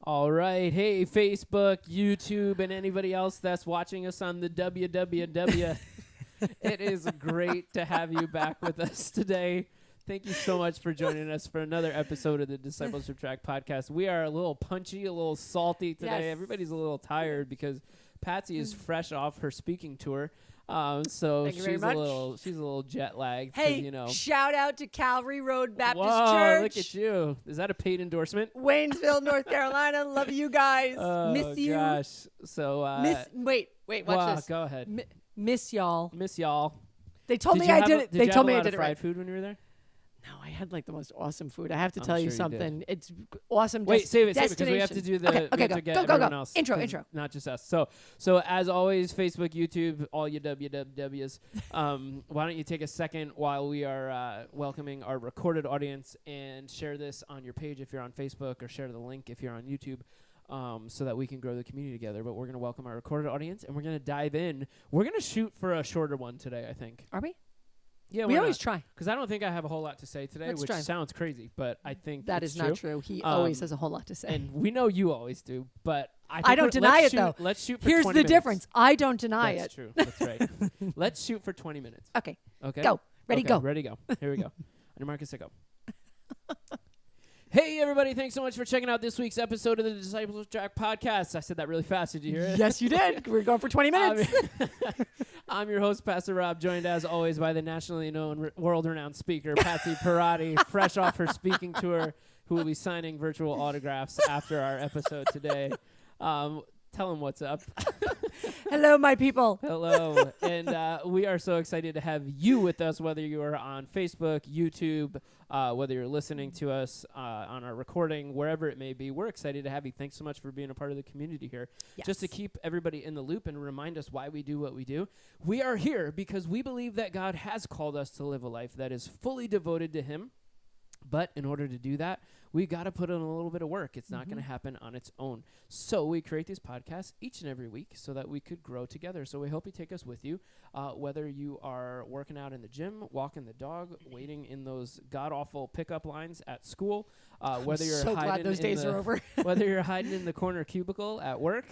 All right. Hey, Facebook, YouTube, and anybody else that's watching us on the WWW. It is great to have you back with us today. Thank you so much for joining us for another episode of the Discipleship Track podcast. We are a little punchy, a little salty today. Yes. Everybody's a little tired because Patsy is fresh off her speaking tour. So Thank you very she's much. a little jet lagged. Hey, you know. shout out to Calvary Road Baptist Whoa, Church. look at you. Is that a paid endorsement? Waynesville, North Carolina. Love you guys. Oh, Miss you. gosh. So, Wait, watch this. Go ahead. Miss y'all. Miss y'all. They told me you I have did a- it. They you told have me a I lot did of it fried right. food when you were there? No, I had like the most awesome food. I have to I'm tell you sure you did. something. It's awesome. Wait, save it because we have to do the Okay, we have go, to get go, everyone go. else. Intro. Not just us. So as always, Facebook, YouTube, all you WWWs. Why don't you take a second while we are welcoming our recorded audience and share this on your page if you're on Facebook, or share the link if you're on YouTube, so that we can grow the community together. But we're going to welcome our recorded audience, and we're going to dive in. We're going to shoot for a shorter one today, I think. Are we? Yeah, We always try. because I don't think I have a whole lot to say today, Let's which try. sounds crazy, but I think That it's is not true. He Um, always has a whole lot to say. And we know you always do, but I don't deny it, though. Let's shoot for Here's 20 the minutes. difference. I don't deny That's it. true. That's right. Let's shoot for 20 minutes. Okay. Okay. Go. Ready, Okay, go. Ready, go. Here we go. On your mark, set, go. Hey, everybody. Thanks so much for checking out this week's episode of the Discipleship Track podcast. I said that really fast. Did you hear it? Yes, you did. We're going for 20 minutes. I'm your host, Pastor Rob, joined as always by the nationally known, world-renowned speaker, Patsy Parati, fresh off her speaking tour, who will be signing virtual autographs after our episode today. Tell them what's up. Hello, my people. Hello. And we are so excited to have you with us, whether you are on Facebook, YouTube, whether you're listening to us on our recording, wherever it may be. We're excited to have you. Thanks so much for being a part of the community here. Yes. Just to keep everybody in the loop and remind us why we do what we do. We are here because we believe that God has called us to live a life that is fully devoted to Him. But in order to do that, we got to put in a little bit of work. It's not going to happen on its own. So we create these podcasts each and every week so that we could grow together. So we hope you take us with you, whether you are working out in the gym, walking the dog, waiting in those god-awful pickup lines at school, whether you're so hiding glad those days are over. whether you're hiding in the corner cubicle at work,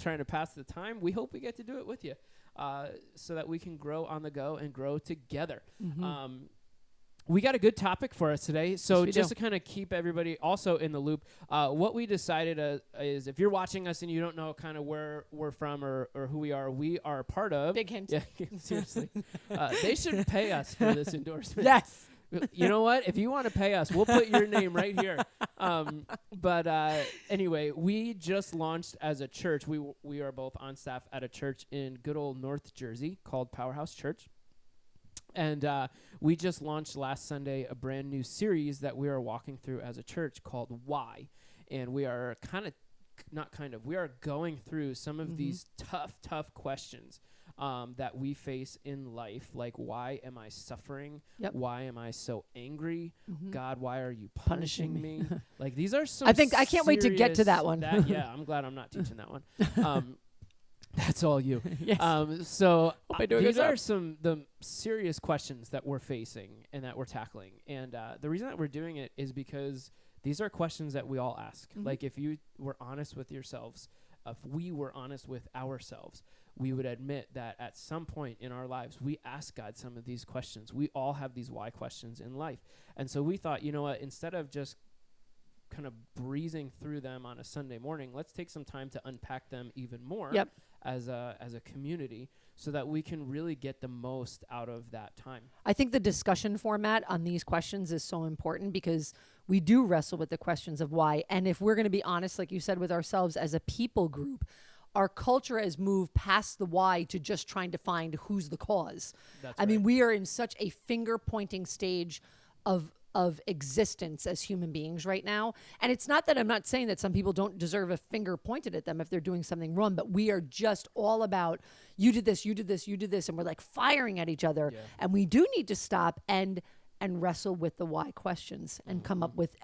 trying to pass the time. We hope we get to do it with you, so that we can grow on the go and grow together. We got a good topic for us today. So Yes, just to kind of keep everybody also in the loop, what we decided is if you're watching us and you don't know kind of where we're from or who we are part of. Big hint. Yeah, seriously. They should pay us for this endorsement. Yes. You know what? If you want to pay us, we'll put your name right here. But anyway, we just launched as a church. We are both on staff at a church in good old North Jersey called Powerhouse Church. And we just launched last Sunday a brand new series that we are walking through as a church called Why. And we are we are going through some of these tough questions that we face in life. Like, why am I suffering? Yep. Why am I so angry? God, why are you punishing me? Like, these are some I can't wait to get to that one. Yeah, I'm glad I'm not teaching that one. That's all you. Yes. So I do a good these are job. the serious questions that we're facing and that we're tackling. And the reason that we're doing it is because these are questions that we all ask. Like, if you were honest with yourselves, if we were honest with ourselves, we would admit that at some point in our lives, we ask God some of these questions. We all have these why questions in life. And so we thought, you know what, instead of just kind of breezing through them on a Sunday morning, let's take some time to unpack them even more. Yep. As a community, so that we can really get the most out of that time. I think the discussion format on these questions is so important because we do wrestle with the questions of why. And if we're going to be honest, like you said, with ourselves as a people group, our culture has moved past the why to just trying to find who's the cause. That's I mean, we are in such a finger-pointing stage of existence as human beings right now. And it's not that I'm not saying that some people don't deserve a finger pointed at them if they're doing something wrong, but we are just all about you did this, you did this, you did this, and we're like firing at each other. Yeah. And we do need to stop and wrestle with the why questions and come up with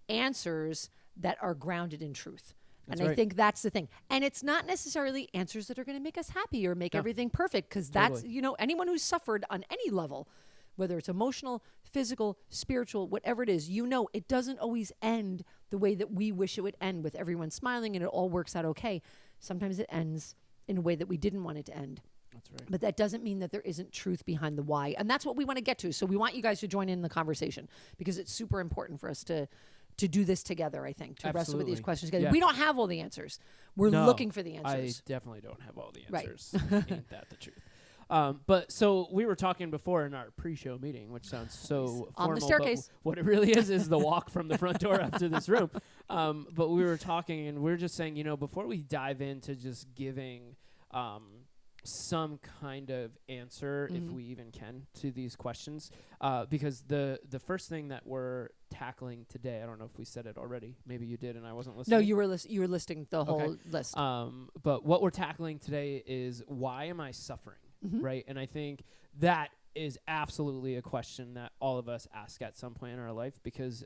answers that are grounded in truth. That's right. I think that's the thing. And it's not necessarily answers that are going to make us happy or make everything perfect, because that's, anyone who's suffered on any level whether it's emotional, physical, spiritual, whatever it is, it doesn't always end the way that we wish it would end, with everyone smiling and it all works out okay. Sometimes it ends in a way that we didn't want it to end. That's right. But that doesn't mean that there isn't truth behind the why. And that's what we want to get to. So we want you guys to join in the conversation, because it's super important for us to do this together, I think, to wrestle with these questions together. Yeah. We don't have all the answers. We're looking for the answers. I definitely don't have all the Right. answers. Ain't that the truth? But so we were talking before in our pre-show meeting, which sounds so On the formal, staircase. but what it really is the walk from the front door up to this room. But we were talking, and we were just saying, before we dive into just giving some kind of answer, if we even can, to these questions, because the first thing that we're tackling today, I don't know if we said it already. Maybe you did and I wasn't listening. No, you were listing the whole list. But what we're tackling today is, why am I suffering? Right? And I think that is absolutely a question that all of us ask at some point in our life, because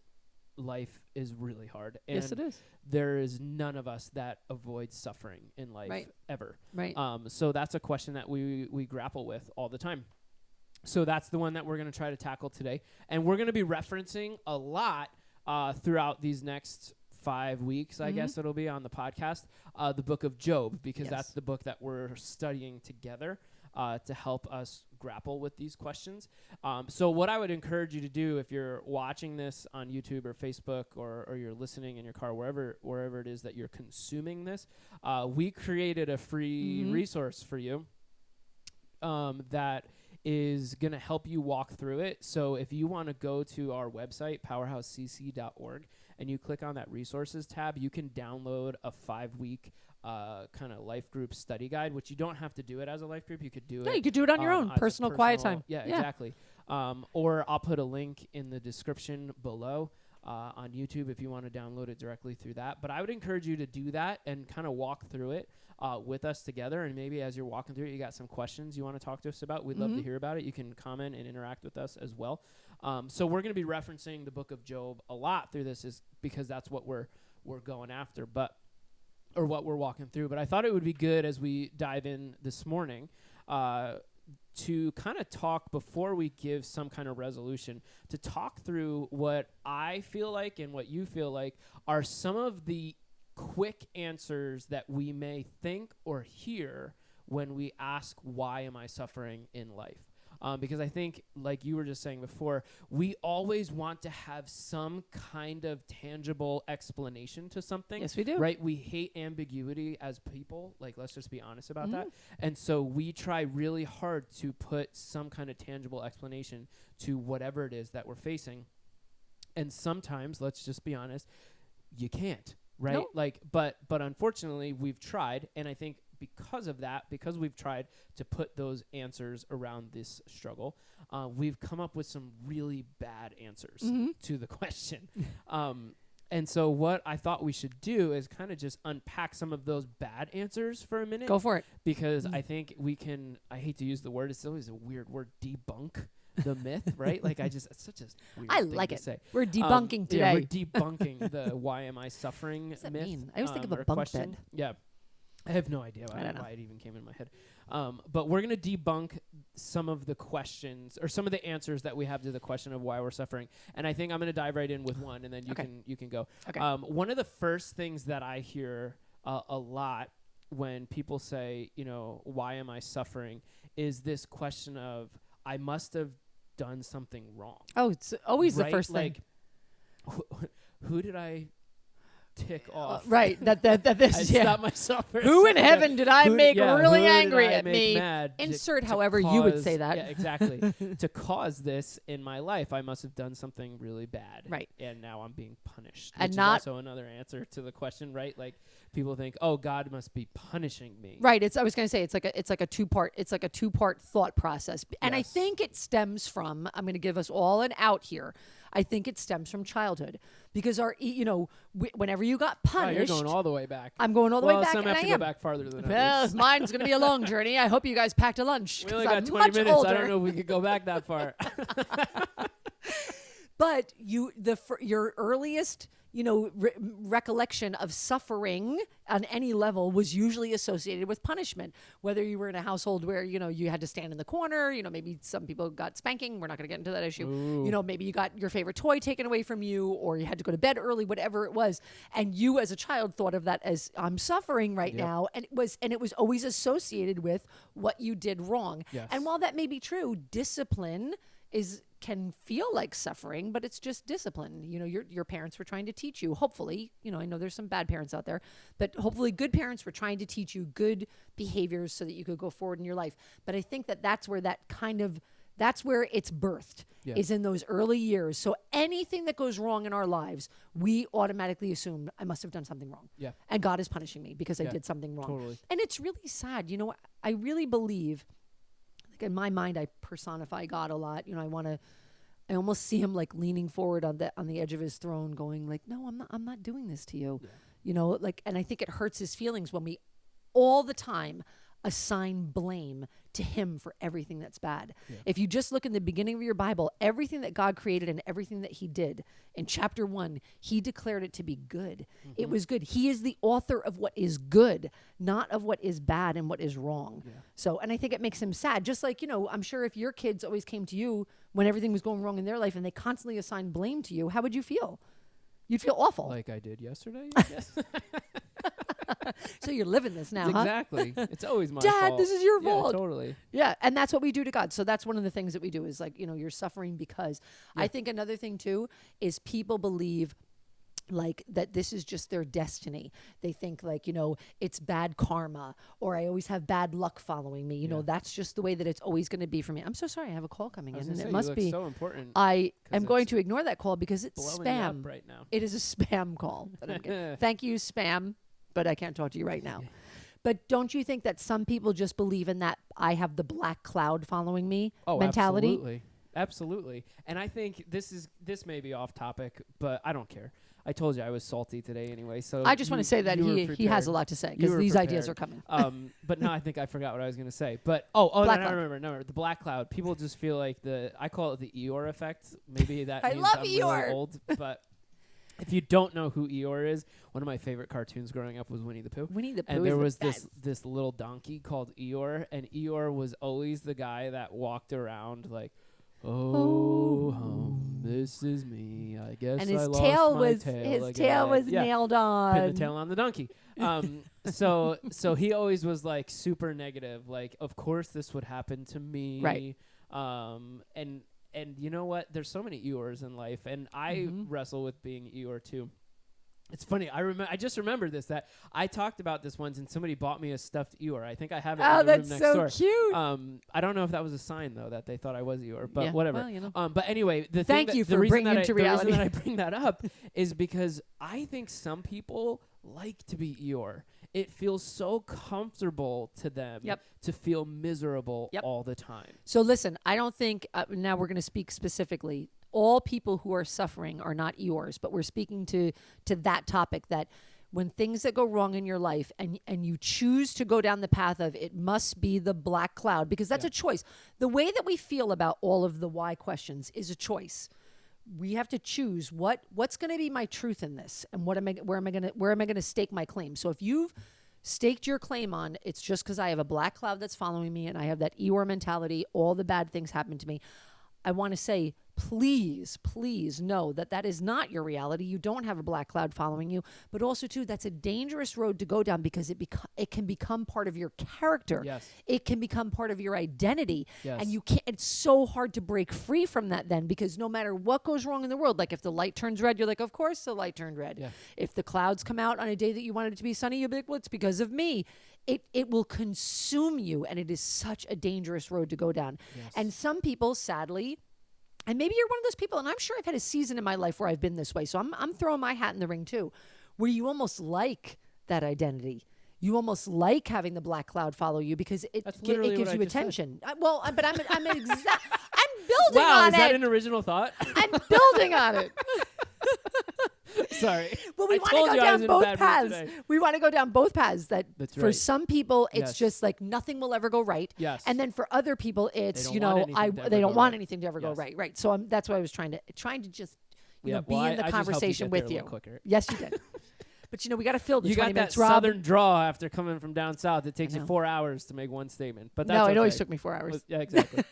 life is really hard. And yes, it is. there is none of us that avoids suffering in life ever. Right. So that's a question that we grapple with all the time. So that's the one that we're going to try to tackle today. And we're going to be referencing a lot throughout these next 5 weeks, I guess it'll be, on the podcast, the book of Job, because that's the book that we're studying together to help us grapple with these questions. So what I would encourage you to do, if you're watching this on YouTube or Facebook, or you're listening in your car, wherever it is that you're consuming this, we created a free resource for you that is going to help you walk through it. So if you want to go to our website, powerhousecc.org, and you click on that resources tab, you can download a 5-week kind of life group study guide, which you don't have to do it as a life group. You could do it. You could do it on your own, personal quiet time. Yeah, exactly. Or I'll put a link in the description below on YouTube if you want to download it directly through that. But I would encourage you to do that and kind of walk through it with us together. And maybe as you're walking through it, you got some questions you want to talk to us about. We'd love to hear about it. You can comment and interact with us as well. So we're going to be referencing the book of Job a lot through this, is because that's what we're going after, or what we're walking through. But I thought it would be good, as we dive in this morning, to kind of talk, before we give some kind of resolution, to talk through what I feel like and what you feel like are some of the quick answers that we may think or hear when we ask, why am I suffering in life? Because I think, like you were just saying before, we always want to have some kind of tangible explanation to something. Yes, we do. Right? We hate ambiguity as people. Like, let's just be honest about that. And so we try really hard to put some kind of tangible explanation to whatever it is that we're facing. And sometimes, let's just be honest, you can't. Right? Nope. But unfortunately, we've tried, and I think because of that, because we've tried to put those answers around this struggle, we've come up with some really bad answers to the question. And so what I thought we should do is kind of just unpack some of those bad answers for a minute. Go for it. Because I think we can, I hate to use the word, it's always a weird word, debunk the myth, right? Like, it's such a weird thing like to it. say. We're debunking today. Yeah, we're debunking the why am I suffering What does that myth. mean? I always think of a or bunk question. bed. Yeah. I have no idea why it even came in my head. But we're going to debunk some of the questions, or some of the answers that we have to the question of why we're suffering. And I think I'm going to dive right in with one, and then you can go. Okay. One of the first things that I hear a lot when people say, why am I suffering, is this question of, I must have done something wrong. Oh, it's always right? the first thing. Like, who did I tick off? Right. That this. Stop myself. Who in heaven did I make really angry at me? Mad Insert to however you would say that. Yeah, exactly. To cause this in my life, I must have done something really bad. Right. And now I'm being punished. And which not is also another answer to the question, right? Like, people think, oh, God must be punishing me. Right. I was going to say it's like a two-part thought process. And I think it stems from, I'm going to give us all an out here. I think it stems from childhood, because whenever you got punished, you're going all the way back. I'm going all the way back. Some and have to I go back farther than well, others. mine's going to be a long journey. I hope you guys packed a lunch. We only I'm got 20 much minutes. older. I don't know if we could go back that far. But your earliest, recollection of suffering on any level was usually associated with punishment. Whether you were in a household where, you had to stand in the corner, maybe some people got spanking. We're not going to get into that issue. Ooh. Maybe you got your favorite toy taken away from you, or you had to go to bed early, whatever it was. And you as a child thought of that as, I'm suffering right now. And it was always associated with what you did wrong. Yes. And while that may be true, discipline can feel like suffering, but it's just discipline. Your parents were trying to teach you, hopefully, I know there's some bad parents out there, but hopefully good parents were trying to teach you good behaviors so that you could go forward in your life. But I think that's where that's where it's birthed, is in those early years. So anything that goes wrong in our lives, we automatically assume I must have done something wrong. Yeah. And God is punishing me because I did something wrong. Totally. And it's really sad. I really believe, in my mind, I personify God a lot. I almost see him like leaning forward on the edge of his throne going like, no, I'm not doing this to you. Yeah. And I think it hurts his feelings when we all the time assign blame to him for everything that's bad. Yeah. If you just look in the beginning of your Bible, everything that God created and everything that he did, in chapter 1, he declared it to be good. Mm-hmm. It was good. He is the author of what is good, not of what is bad and what is wrong. Yeah. So, and I think it makes him sad. Just like, I'm sure if your kids always came to you when everything was going wrong in their life and they constantly assigned blame to you, how would you feel? You'd feel awful. Like I did yesterday, I guess. So you're living this now, huh? Exactly. It's always my Dad, fault. this is your fault. Yeah, totally. Yeah, and that's what we do to God. So that's one of the things that we do is like, you're suffering because. Yeah. I think another thing too is people believe like that this is just their destiny. They think like, it's bad karma, or I always have bad luck following me. That's just the way that it's always going to be for me. I'm so sorry. I have a call coming in, and it must be so important. I am going to ignore that call because it's spam right now. It is a spam call that I'm getting. Thank you, spam, but I can't talk to you right now. But don't you think that some people just believe in that I have the black cloud following me mentality? Absolutely. And I think this may be off topic, but I don't care. I told you I was salty today anyway. So I just want to say that he has a lot to say because these ideas are coming. But now I think I forgot what I was going to say. But I remember the black cloud. People just feel like I call it the Eeyore effect. Maybe that means I'm Eeyore. Really old, but. If you don't know who Eeyore is, one of my favorite cartoons growing up was Winnie the Pooh. Winnie the Pooh. And there was this little donkey called Eeyore, and Eeyore was always the guy that walked around like, this is me. I guess and his I lost tail my was tail his again. tail was nailed on. Pin the tail on the donkey. So he always was like super negative. Like, of course this would happen to me. Right. And you know what? There's so many Eeyores in life, and I wrestle with being Eeyore too. It's funny. I just remembered this, that I talked about this once, and somebody bought me a stuffed Eeyore. I think I have it in the room next door. Oh, that's so cute. I don't know if that was a sign though that they thought I was Eeyore, but whatever. Well, but anyway, thank you for bringing it to reality. The reason that I bring that up is because I think some people like to be Eeyore. It feels so comfortable to them to feel miserable all the time. So listen, I don't think, now we're going to speak specifically, all people who are suffering are not Eeyores, but we're speaking to that topic, that when things that go wrong in your life and you choose to go down the path of it must be the black cloud, because that's a choice. The way that we feel about all of the why questions is a choice. We have to choose what's going to be my truth in this, and where am I going to stake my claim. So if you've staked your claim on it's just because I have a black cloud that's following me and I have that Eeyore mentality, all the bad things happen to me, I want to say, please know that is not your reality. You don't have a black cloud following you, but also too, that's a dangerous road to go down, because it can become part of your character. Yes. It can become part of your identity. Yes. And it's so hard to break free from that then, because no matter what goes wrong in the world, like if the light turns red, you're like, of course the light turned red. Yeah. If the clouds come out on a day that you wanted it to be sunny, you'll be like, well, it's because of me. It will consume you, and it is such a dangerous road to go down. Yes. And some people, sadly, and maybe you're one of those people, and I'm sure I've had a season in my life where I've been this way, so I'm throwing my hat in the ring too, where you almost like that identity. You almost like having the black cloud follow you because it gives you attention. But I'm building on it. Wow, is that an original thought? I'm building on it. Sorry. Well, we I want to told go you I was down in a both bad mood paths. today. We want to go down both paths. That's For right. some people, it's Yes. just like nothing will ever go right. Yes. And then for other people, it's, don't you want know, anything to ever they go don't want right. anything to ever go Yes. right. Right. So that's why I was trying to just, you know, be in the I just helped you conversation get there with a you. little quicker. Yes, you did. But, you know, we got to fill the You 20 got that minutes, Rob. southern draw after coming from down south. It takes you know. 4 hours to make one statement. But that's No, okay. it always took me 4 hours. Yeah, exactly.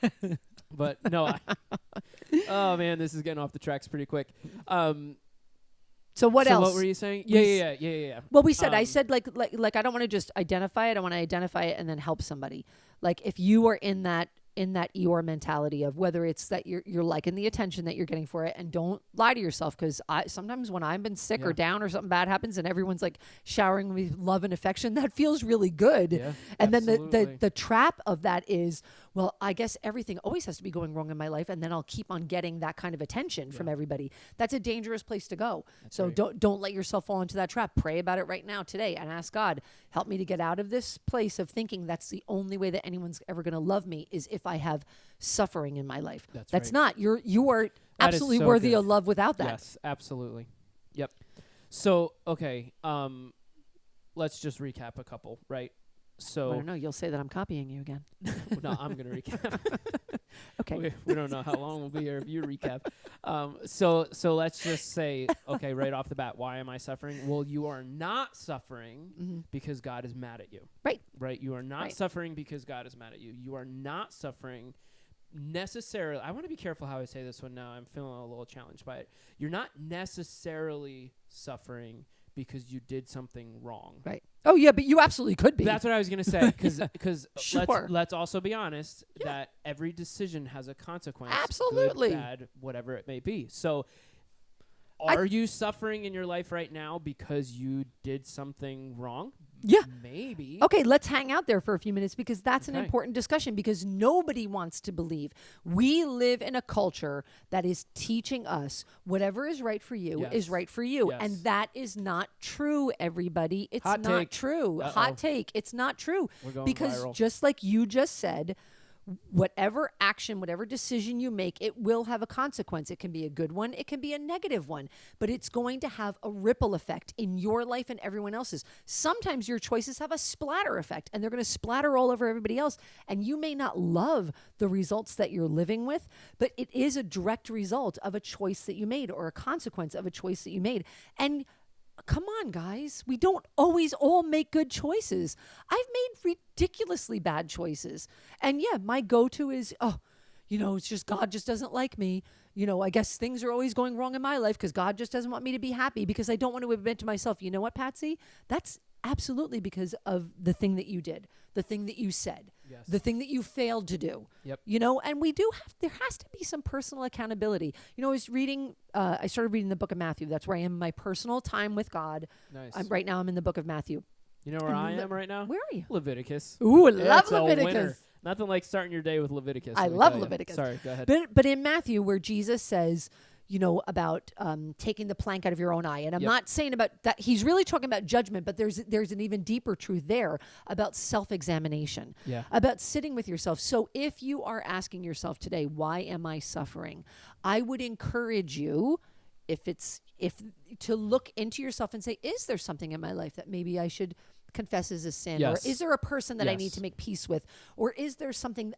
But no, oh man, this is getting off the tracks pretty quick. So what else? What were you saying? We Yeah. Well, we said, I said like I don't want to just identify it. I want to identify it and then help somebody. Like if you are in that Eeyore mentality of whether it's that you're liking the attention that you're getting for it, and don't lie to yourself, because sometimes when I've been sick or down or something bad happens and everyone's like showering me with love and affection, that feels really good. Yeah, and absolutely. then the trap of that is, well, I guess everything always has to be going wrong in my life, and then I'll keep on getting that kind of attention from everybody. That's a dangerous place to go. So right. don't let yourself fall into that trap. Pray about it right now today and ask God, help me to get out of this place of thinking that's the only way that anyone's ever going to love me is if I have suffering in my life. That's right. not. You are That absolutely so worthy good. of love without that. Yes, absolutely. Yep. So, okay, let's just recap a couple, right? So I don't know. You'll say that I'm copying you again. no, I'm going to recap. Okay. We don't know how long we'll be here if you recap. So let's just say, okay, right off the bat, why am I suffering? Well, you are not suffering because God is mad at you. Right. Right. You are not suffering because God is mad at you. You are not suffering necessarily. I want to be careful how I say this one now. I'm feeling a little challenged by it. You're not necessarily suffering because you did something wrong. Right. Oh, yeah, but you absolutely could be. That's what I was going to say, because Sure. let's also be honest that every decision has a consequence. Absolutely. Good, bad, whatever it may be. So are you suffering in your life right now because you did something wrong? Yeah. Maybe. Okay, let's hang out there for a few minutes, because that's an Okay. important discussion, because nobody wants to believe. We live in a culture that is teaching us whatever is right for you Yes. is right for you. Yes. And that is not true, everybody. It's Hot not take. true. Uh-oh. Hot take. It's not true. We're going because viral. just like you just said, whatever action, whatever decision you make, it will have a consequence. It can be a good one, it can be a negative one, but it's going to have a ripple effect in your life and everyone else's. Sometimes your choices have a splatter effect, and they're going to splatter all over everybody else, and you may not love the results that you're living with, but it is a direct result of a choice that you made, or a consequence of a choice that you made. And come on, guys. We don't always all make good choices. I've made ridiculously bad choices. And yeah, my go-to is, it's just God just doesn't like me. I guess things are always going wrong in my life because God just doesn't want me to be happy, because I don't want to admit to myself, you know what, Patsy? That's absolutely because of the thing that you did, the thing that you said, the thing that you failed to do. Yep. And there has to be some personal accountability. I started reading the book of Matthew. That's where I am in my personal time with God. Nice. Right now I'm in the book of Matthew. You know where I am right now? Where are you? Leviticus. Ooh, I Yeah, love it's a winner. Leviticus. Nothing like starting your day with Leviticus. I let me love tell you. Leviticus. Sorry, go ahead. But in Matthew, where Jesus says, about taking the plank out of your own eye. And I'm not saying about that. He's really talking about judgment, but there's an even deeper truth there about self-examination, about sitting with yourself. So if you are asking yourself today, why am I suffering? I would encourage you, if to look into yourself and say, is there something in my life that maybe I should confess as a sin? Yes. Or is there a person that I need Yes. to make peace with? Or is there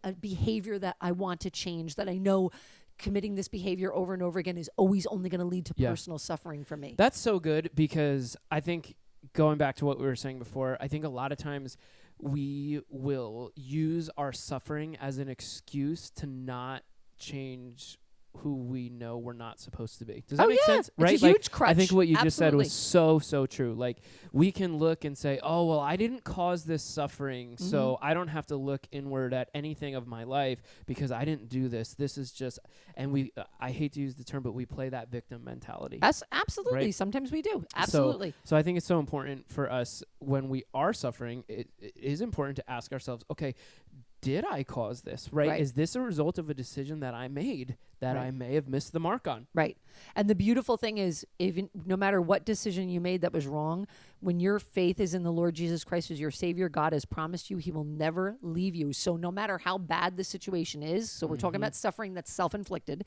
a behavior that I want to change, that I know committing this behavior over and over again is always only going to lead to personal suffering for me? That's so good, because I think, going back to what we were saying before, I think a lot of times we will use our suffering as an excuse to not change who we know we're not supposed to be. Does that make sense? It's Right? a huge crutch. I think what you just said Absolutely. was so true. Like, we can look and say, oh, well, I didn't cause this suffering, so I don't have to look inward at anything of my life because I didn't do this. This is just, and I hate to use the term, but we play that victim mentality. Absolutely. Right? Sometimes we do. Absolutely. So I think it's so important for us, when we are suffering, it is important to ask ourselves, okay, did I cause this, right? Is this a result of a decision that I made that I may have missed the mark on? Right. And the beautiful thing is, even no matter what decision you made that was wrong, when your faith is in the Lord Jesus Christ as your Savior, God has promised you He will never leave you. So no matter how bad the situation is, so we're talking about suffering that's self-inflicted,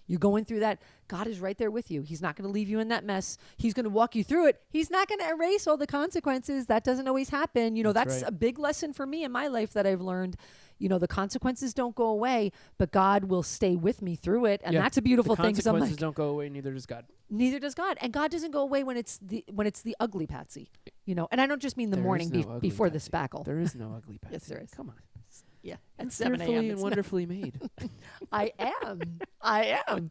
You're going through that. God is right there with you. He's not going to leave you in that mess. He's going to walk you through it. He's not going to erase all the consequences. That doesn't always happen. That's right. a big lesson for me in my life that I've learned. The consequences don't go away, but God will stay with me through it. And that's a beautiful thing. The consequences don't go away. Neither does God. Neither does God. And God doesn't go away when it's the ugly Patsy, And I don't just mean the morning before the spackle. There is no ugly Patsy. Yes, there is. Come on. Yeah, You're at 7 a.m. fearfully and wonderfully made. I am.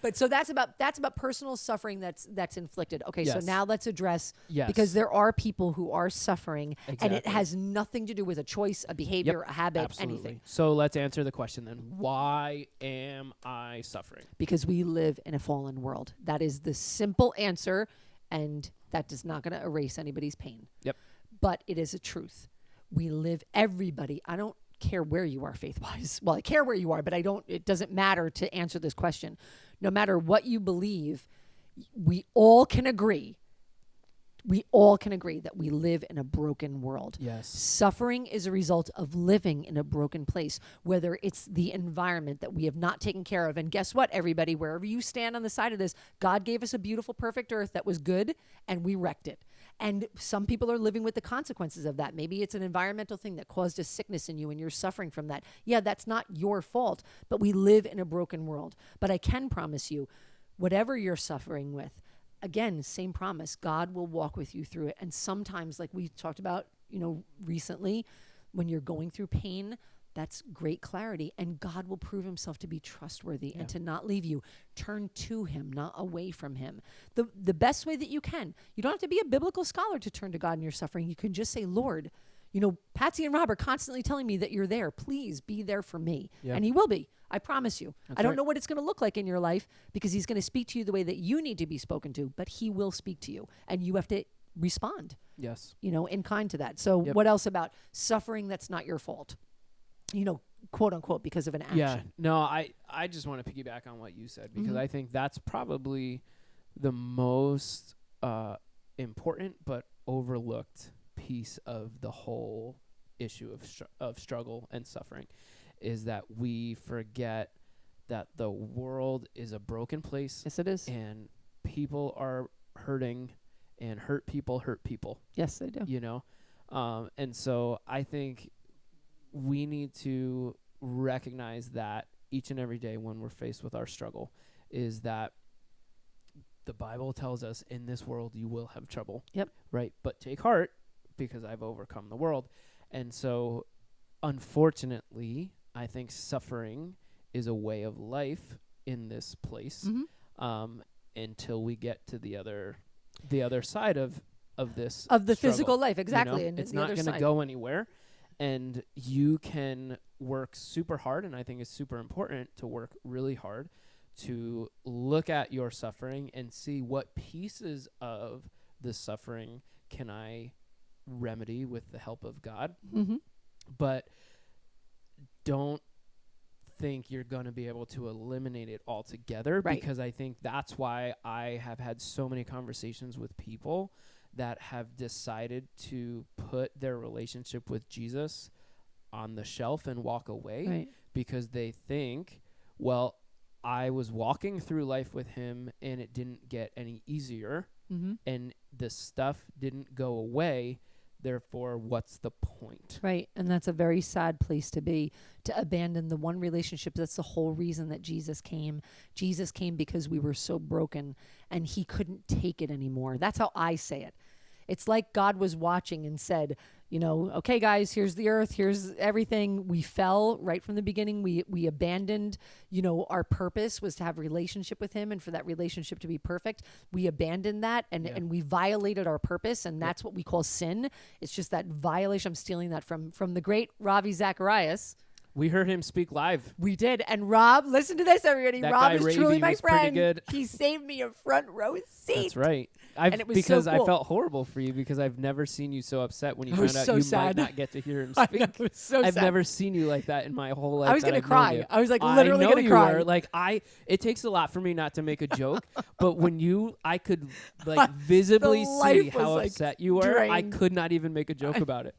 But so that's about personal suffering that's inflicted. Okay, so Yes. now let's address, Yes. because there are people who are suffering, and it Exactly. has nothing to do with a choice, a behavior, a habit, Absolutely. anything. So let's answer the question then. Why am I suffering? Because we live in a fallen world. That is the simple answer, and that is not going to erase anybody's pain. Yep. But it is a truth. We live, everybody, I don't care where you are faith-wise. Well, I care where you are, but it doesn't matter to answer this question. No matter what you believe, we all can agree that we live in a broken world. Yes. Suffering is a result of living in a broken place, whether it's the environment that we have not taken care of. And guess what, everybody, wherever you stand on the side of this, God gave us a beautiful, perfect earth that was good, and we wrecked it. And some people are living with the consequences of that. Maybe it's an environmental thing that caused a sickness in you and you're suffering from that. Yeah, that's not your fault, but we live in a broken world. But I can promise you, whatever you're suffering with, again, same promise, God will walk with you through it. And sometimes, like we talked about, recently, when you're going through pain, that's great clarity. And God will prove himself to be trustworthy and to not leave you. Turn to him, not away from him. The best way that you can. You don't have to be a biblical scholar to turn to God in your suffering. You can just say, Lord, Patsy and Rob are constantly telling me that you're there. Please be there for me. Yep. And he will be. I promise you. That's I don't right. know what it's going to look like in your life, because he's going to speak to you the way that you need to be spoken to, but he will speak to you. And you have to respond, Yes. in kind to that. So what else about suffering that's not your fault? Quote unquote, because of an action. Yeah. No, I just want to piggyback on what you said, because I think that's probably the most important but overlooked piece of the whole issue of struggle and suffering, is that we forget that the world is a broken place. Yes, it is. And people are hurting, and hurt people. Yes, they do. And so I think we need to recognize that each and every day when we're faced with our struggle, is that the Bible tells us in this world you will have trouble. Yep. Right? But take heart, because I've overcome the world. And so, unfortunately, I think suffering is a way of life in this place, until we get to the other side of this Of the struggle. physical life, exactly. And It's the not other going to side. go anywhere. And you can work super hard, and I think it's super important to work really hard to look at your suffering and see what pieces of the suffering can I remedy with the help of God. Mm-hmm. But don't think you're going to be able to eliminate it altogether, Right. because I think that's why I have had so many conversations with people that have decided to put their relationship with Jesus on the shelf and walk away, Right. because they think, well, I was walking through life with him and it didn't get any easier, Mm-hmm. and the stuff didn't go away. Therefore, what's the point? Right. And that's a very sad place to be, to abandon the one relationship. That's the whole reason that Jesus came. Jesus came because we were so broken and he couldn't take it anymore. That's how I say it. It's like God was watching and said, okay, guys, here's the earth. Here's everything. We fell right from the beginning. We abandoned, our purpose was to have a relationship with him and for that relationship to be perfect. We abandoned that and we violated our purpose. And that's what we call sin. It's just that violation. I'm stealing that from the great Ravi Zacharias. We heard him speak live. We did. And Rob, listen to this, everybody. That Rob guy, is Ravy, truly my was pretty friend. good. He saved me a front row seat. That's right. And it was because so cool. I felt horrible for you, because I've never seen you so upset when you I was found out so you sad. might not get to hear him I speak. know, it was so I've sad. never seen you like that in my whole life. I was going to cry. I was like I literally know going to you cry. were. Like it takes a lot for me not to make a joke, but when I could like visibly see life was, how like, upset you were. I drained. could not even make a joke about it.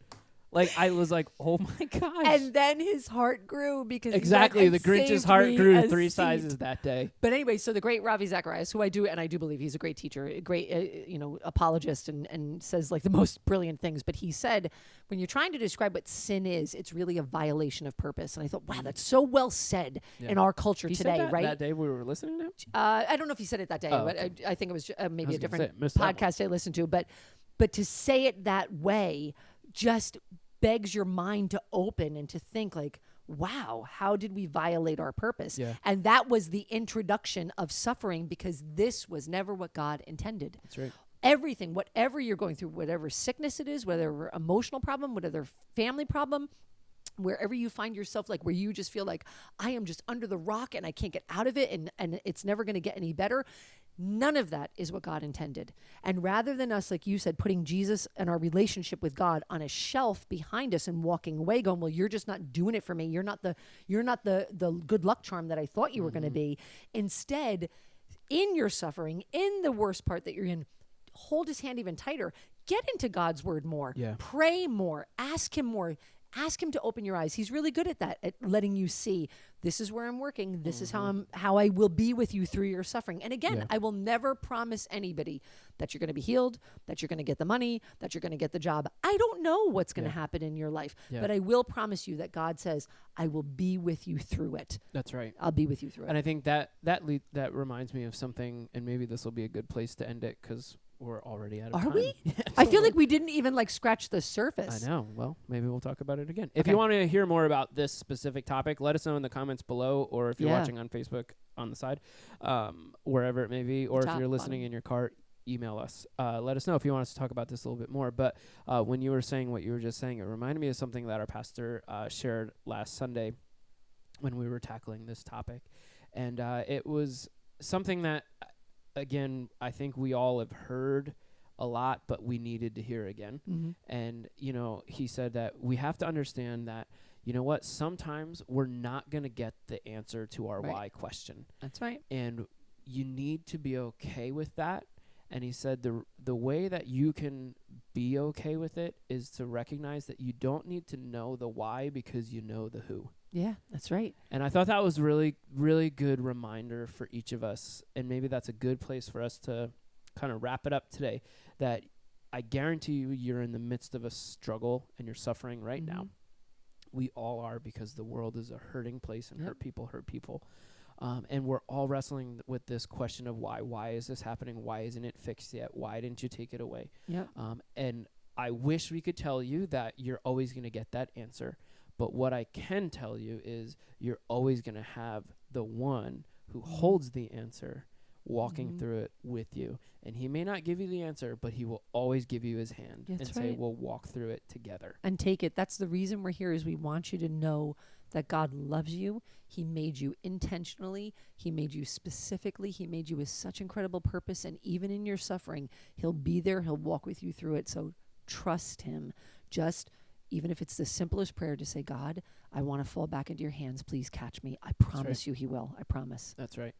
Like, I was like, oh my gosh. And then his heart grew because exactly, the Grinch's heart grew 3 seed. sizes that day. But anyway, so the great Ravi Zacharias, who I do believe he's a great teacher, a great apologist, and says like the most brilliant things. But he said, when you're trying to describe what sin is, it's really a violation of purpose. And I thought, wow, that's so well said in our culture he today, said that, right? That day we were listening to him? I don't know if he said it that day, but okay. I think it was maybe a different missed that podcast I listened to. But to say it that way just begs your mind to open and to think like, wow, how did we violate our purpose? Yeah. And that was the introduction of suffering, because this was never what God intended. That's right. Everything, whatever you're going through, whatever sickness it is, whatever emotional problem, whatever family problem, wherever you find yourself, like where you just feel like I am just under the rock and I can't get out of it and it's never going to get any better. None of that is what God intended. And rather than us, like you said, putting Jesus and our relationship with God on a shelf behind us and walking away going, well, you're just not doing it for me. You're not the good luck charm that I thought you were going to be. Instead, in your suffering, in the worst part that you're in, hold his hand even tighter. Get into God's word more. Yeah. Pray more. Ask him more. Ask him to open your eyes. He's really good at that, at letting you see, this is where I'm working. This is how I will be with you through your suffering. And again, I will never promise anybody that you're going to be healed, that you're going to get the money, that you're going to get the job. I don't know what's going to happen in your life, but I will promise you that God says, I will be with you through it. That's right. I'll be with you through it. And I think that reminds me of something, and maybe this will be a good place to end it because we're already out of time. Are we? I feel like we didn't even like scratch the surface. I know. Well, maybe we'll talk about it again. If you want to hear more about this specific topic, let us know in the comments below, or if you're watching on Facebook on the side, wherever it may be, or if you're listening in your car, email us. Let us know if you want us to talk about this a little bit more. But when you were saying what you were just saying, it reminded me of something that our pastor shared last Sunday when we were tackling this topic. And it was something that, again, I think we all have heard a lot, but we needed to hear again. And, he said that we have to understand that, you know what, sometimes we're not going to get the answer to our why question. That's right. And you need to be okay with that. And he said the way that you can be okay with it is to recognize that you don't need to know the why because you know the who. Yeah, that's right. And I thought that was really, really good reminder for each of us. And maybe that's a good place for us to kind of wrap it up today, that I guarantee you're in the midst of a struggle and you're suffering right now. We all are, because the world is a hurting place and hurt people. And we're all wrestling with this question of why. Why is this happening? Why isn't it fixed yet? Why didn't you take it away? And I wish we could tell you that you're always going to get that answer. But what I can tell you is you're always going to have the one who holds the answer walking through it with you. And he may not give you the answer, but he will always give you his hand say, we'll walk through it together. And take it. That's the reason we're here, is we want you to know that God loves you. He made you intentionally. He made you specifically. He made you with such incredible purpose. And even in your suffering, he'll be there. He'll walk with you through it. So trust him. Even if it's the simplest prayer, to say, God, I want to fall back into your hands. Please catch me. I promise you he will. I promise. That's right.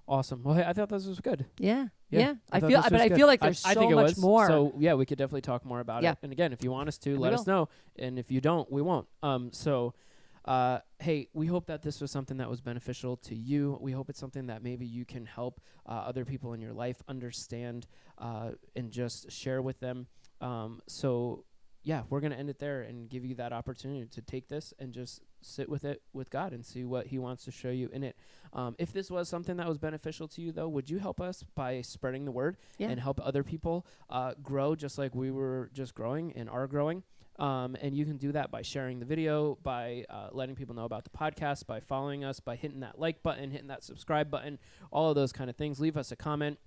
Awesome. Well, hey, I thought this was good. Yeah. I I feel like there's so much more. So yeah, we could definitely talk more about it. And again, if you want us to, let us know. And if you don't, we won't. Hey, we hope that this was something that was beneficial to you. We hope it's something that maybe you can help other people in your life understand and just share with them. Yeah, we're going to end it there and give you that opportunity to take this and just sit with it with God and see what he wants to show you in it. If this was something that was beneficial to you, though, would you help us by spreading the word and help other people grow just like we were just growing and are growing? And you can do that by sharing the video, by letting people know about the podcast, by following us, by hitting that like button, hitting that subscribe button, all of those kind of things. Leave us a comment.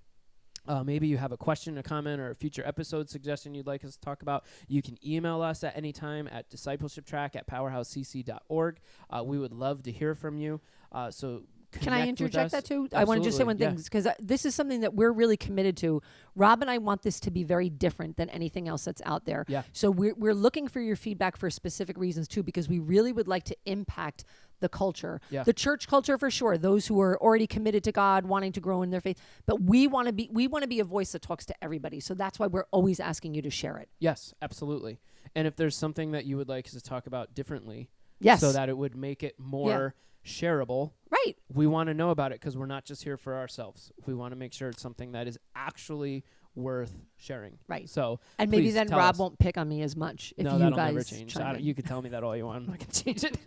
Maybe you have a question, a comment, or a future episode suggestion you'd like us to talk about. You can email us at any time at discipleshiptrack@powerhousecc.org. We would love to hear from you. Can I interject that too? Absolutely. I want to just say one thing, because this is something that we're really committed to. Rob and I want this to be very different than anything else that's out there. Yeah. So we're looking for your feedback for specific reasons too, because we really would like to impact the culture, the church culture for sure. Those who are already committed to God, wanting to grow in their faith, but we want to be a voice that talks to everybody. So that's why we're always asking you to share it. Yes, absolutely. And if there's something that you would like us to talk about differently, Yes. so that it would make it more shareable, Right. we want to know about it because we're not just here for ourselves. We want to make sure it's something that is actually worth sharing. Right. So, And maybe please then tell Rob us. won't pick on me as much if No, you that'll guys never change. chime in. You can tell me that all you want. I'm not going to change it.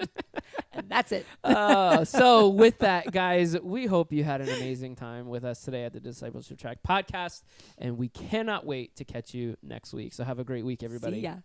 And that's it. So with that, guys, we hope you had an amazing time with us today at the Discipleship Track podcast, and we cannot wait to catch you next week. So have a great week, everybody. See ya.